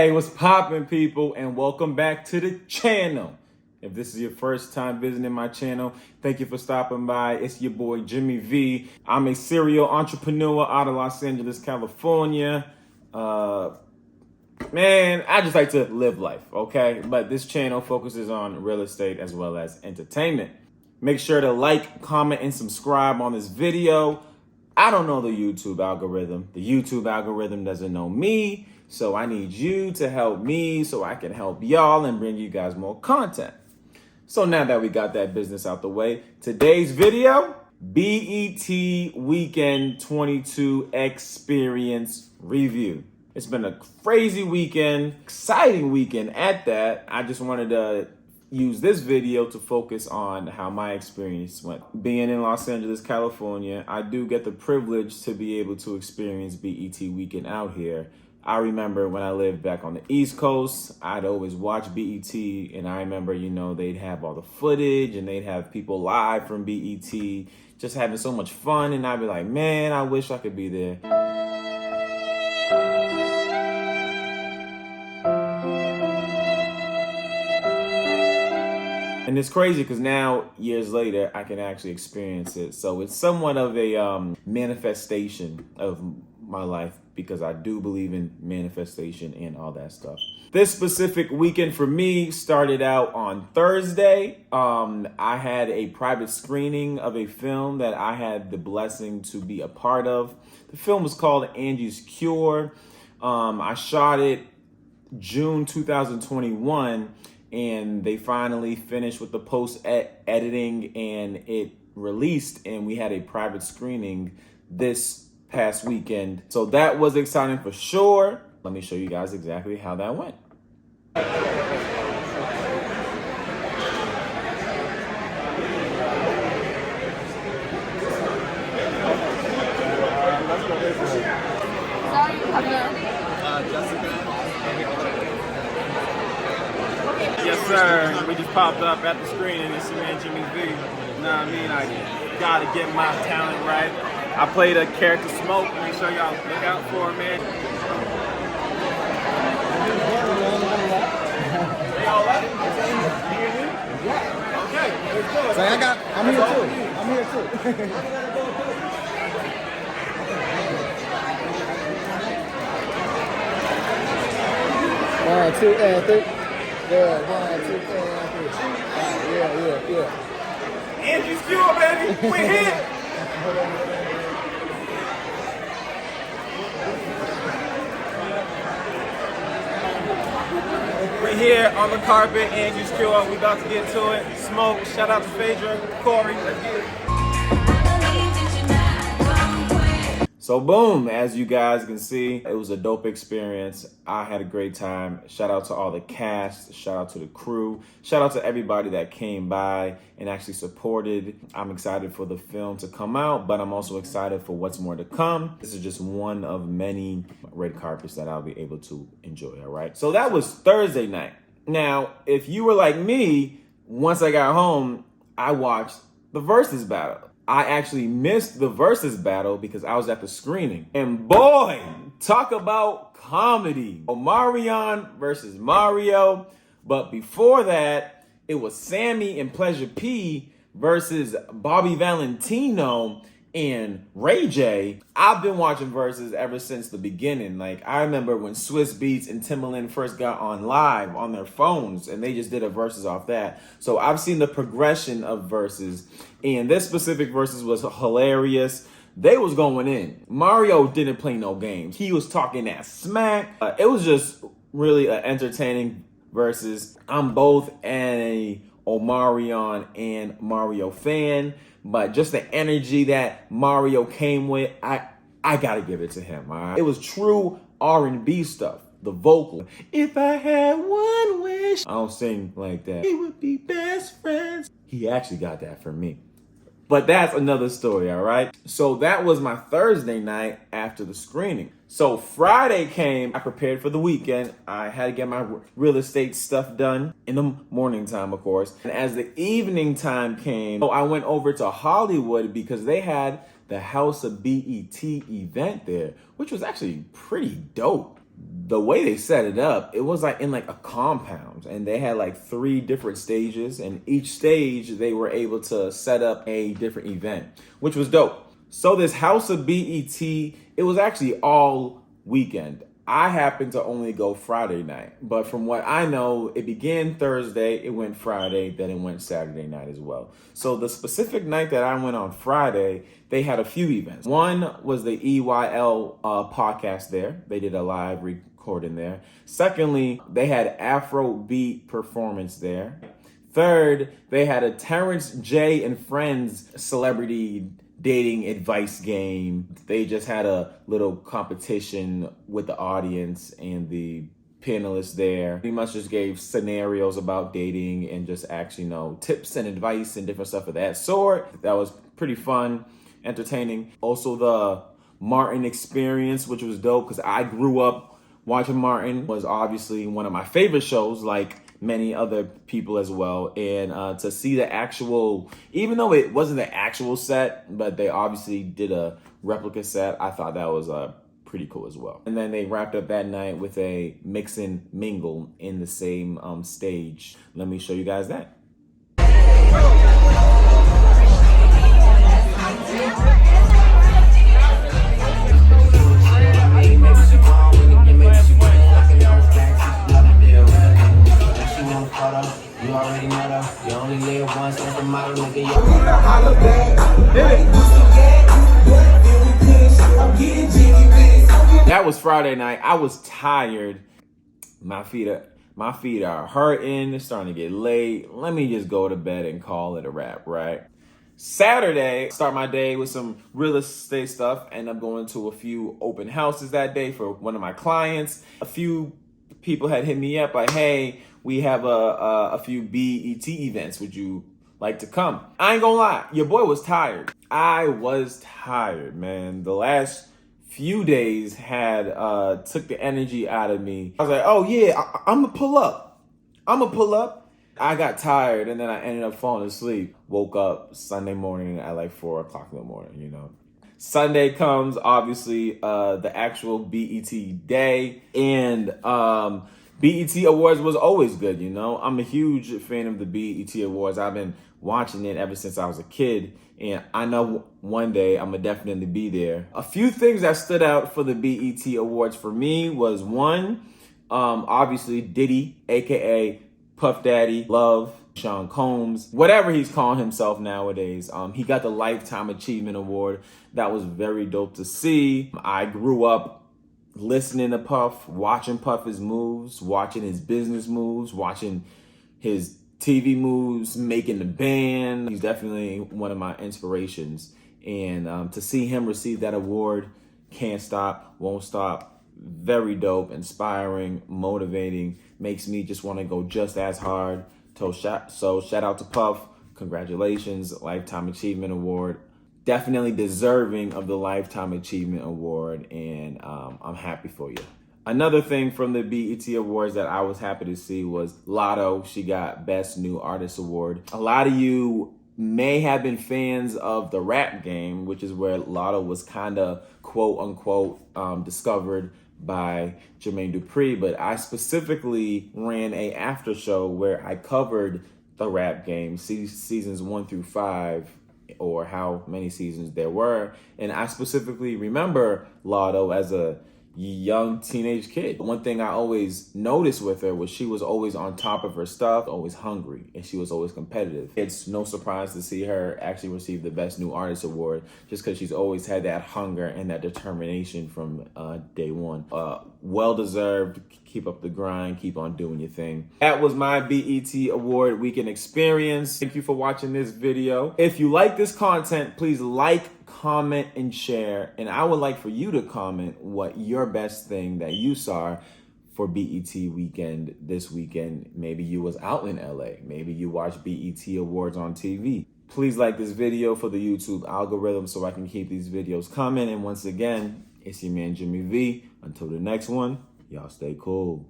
Hey, what's poppin', people, and welcome back to the channel. If this is your first time visiting my channel, thank you for stopping by. It's your boy, Jimmy V. I'm a serial entrepreneur out of Los Angeles, California. Man, I just like to live life, okay? But this channel focuses on real estate as well as entertainment. Make sure to like, comment, and subscribe on this video. I don't know the YouTube algorithm. The YouTube algorithm doesn't know me. So I need you to help me so I can help y'all and bring you guys more content. So now that we got that business out the way, today's video, BET Weekend 22 Experience Review. It's been a crazy weekend, exciting weekend at that. I just wanted to use this video to focus on how my experience went. Being in Los Angeles, California, I do get the privilege to be able to experience BET Weekend out here. I remember when I lived back on the East Coast, I'd always watch BET, and I remember, they'd have all the footage and they'd have people live from BET just having so much fun, and I'd be like, man, I wish I could be there. And it's crazy because now, years later, I can actually experience it. So it's somewhat of a manifestation of my life, because I do believe in manifestation and all that stuff. This specific weekend for me started out on Thursday. I had a private screening of a film that I had the blessing to be a part of. The film was called Angies Cure. I shot it June 2021, and they finally finished with the post-editing and it released, and we had a private screening this past weekend. So that was exciting for sure. Let me show you guys exactly how that went. Yes, sir. We just popped up at the screening. It's your man Jimmy V. You know what I mean? I gotta get my talent right. I played a character Smoke. Make sure y'all look out for it, man. Y'all like it? Okay, let's go. So I'm here too. I'm here too. One, two, and three. Good. One, two, and three. Yeah. Angies Cure, baby. We're here. We're here on the carpet, Angies Cure. We about to get to it. Smoke. Shout out to Phaedra, Corey. Let's get it. So boom, as you guys can see, it was a dope experience. I had a great time. Shout out to all the cast, shout out to the crew, shout out to everybody that came by and actually supported. I'm excited for the film to come out, but I'm also excited for what's more to come. This is just one of many red carpets that I'll be able to enjoy, all right? So that was Thursday night. Now, if you were like me, once I got home, I watched the Verzuz battle. I actually missed the Verzuz battle because I was at the screening. And boy, talk about comedy. Omarion versus Mario. But before that, it was Sammy and Pleasure P versus Bobby Valentino and Ray J. I've been watching Verzuz ever since the beginning. Like, I remember when Swiss Beats and Timbaland first got on live on their phones, and they just did a Verzuz off that. So I've seen the progression of Verzuz, and this specific Verzuz was hilarious. They was going in. Mario didn't play no games. He was talking that smack. It was just really an entertaining Verzuz. I'm both a Omarion and Mario fan, but just the energy that Mario came with, I gotta give it to him, all right? It was true R&B stuff, the vocal. If I had one wish, I don't sing like that, we would be best friends. He actually got that from me. But that's another story, all right? So that was my Thursday night after the screening. So Friday came, I prepared for the weekend. I had to get my real estate stuff done in the morning time, of course. And as the evening time came, I went over to Hollywood because they had the House of BET event there, which was actually pretty dope. the way they set it up, it was like in like a compound, and they had like 3 different stages, and each stage they were able to set up a different event, which was dope. So this House of BET, it was actually all weekend. I happened to only go Friday night, but from what I know, it began Thursday, it went Friday, then it went Saturday night as well. So the specific night that I went on Friday, they had a few events. One was the EYL podcast there. They did a live recording there. Secondly, they had Afrobeat performance there. Third, they had a Terrence J and Friends celebrity dating advice game. They just had a little competition with the audience and the panelists there. Pretty much just gave scenarios about dating and just actually, tips and advice and different stuff of that sort. That was pretty fun, entertaining. Also the Martin Experience, which was dope because I grew up watching Martin. Was obviously one of my favorite shows, like many other people as well. And to see the actual, even though it wasn't the actual set, but they obviously did a replica set, I thought that was pretty cool as well. And then they wrapped up that night with a mix and mingle in the same stage. Let me show you guys that. You already know though, you only live once, that's the model, nigga. That was Friday night. I was tired. My feet are hurting. It's starting to get late. Let me just go to bed and call it a wrap, right? Saturday, start my day with some real estate stuff. End up going to a few open houses that day for one of my clients. A few people had hit me up like, hey, we have a few BET events. Would you like to come? I ain't gonna lie, your boy was tired. I was tired, man. The last few days had took the energy out of me. I was like, oh yeah, I'm gonna pull up. I got tired and then I ended up falling asleep. Woke up Sunday morning at like 4 o'clock in the morning, Sunday comes, obviously, the actual BET day, and BET Awards was always good, I'm a huge fan of the BET Awards. I've been watching it ever since I was a kid, and I know one day I'm gonna definitely be there. A few things that stood out for the BET Awards for me was one, obviously Diddy, aka Puff Daddy, Love, Sean Combs, whatever he's calling himself nowadays. He got the Lifetime Achievement Award. That was very dope to see. I grew up listening to Puff, watching Puff's moves, watching his business moves, watching his TV moves, making the band. He's definitely one of my inspirations. And to see him receive that award, can't stop, won't stop. Very dope, inspiring, motivating, makes me just want to go just as hard. So shout out to Puff. Congratulations, Lifetime Achievement Award. Definitely deserving of the Lifetime Achievement Award, and I'm happy for you. Another thing from the BET Awards that I was happy to see was Lotto. She got Best New Artist Award. A lot of you may have been fans of the rap game, which is where Lotto was kind of quote unquote discovered by Jermaine Dupri, but I specifically ran a after show where I covered the rap game, seasons 1 through 5, or how many seasons there were. And I specifically remember Lotto as a young teenage kid. One thing I always noticed with her was she was always on top of her stuff, always hungry, and she was always competitive. It's no surprise to see her actually receive the Best New Artist Award, just because she's always had that hunger and that determination from day one. Well-deserved. Keep up the grind. Keep on doing your thing. That was my BET Award Weekend Experience. Thank you for watching this video. If you like this content, please like, comment, and share. And I would like for you to comment what your best thing that you saw for BET weekend this weekend. Maybe you was out in LA. Maybe you watched BET Awards on TV. Please like this video for the YouTube algorithm so I can keep these videos coming. And once again, it's your man Jimmy V. Until the next one, y'all stay cool.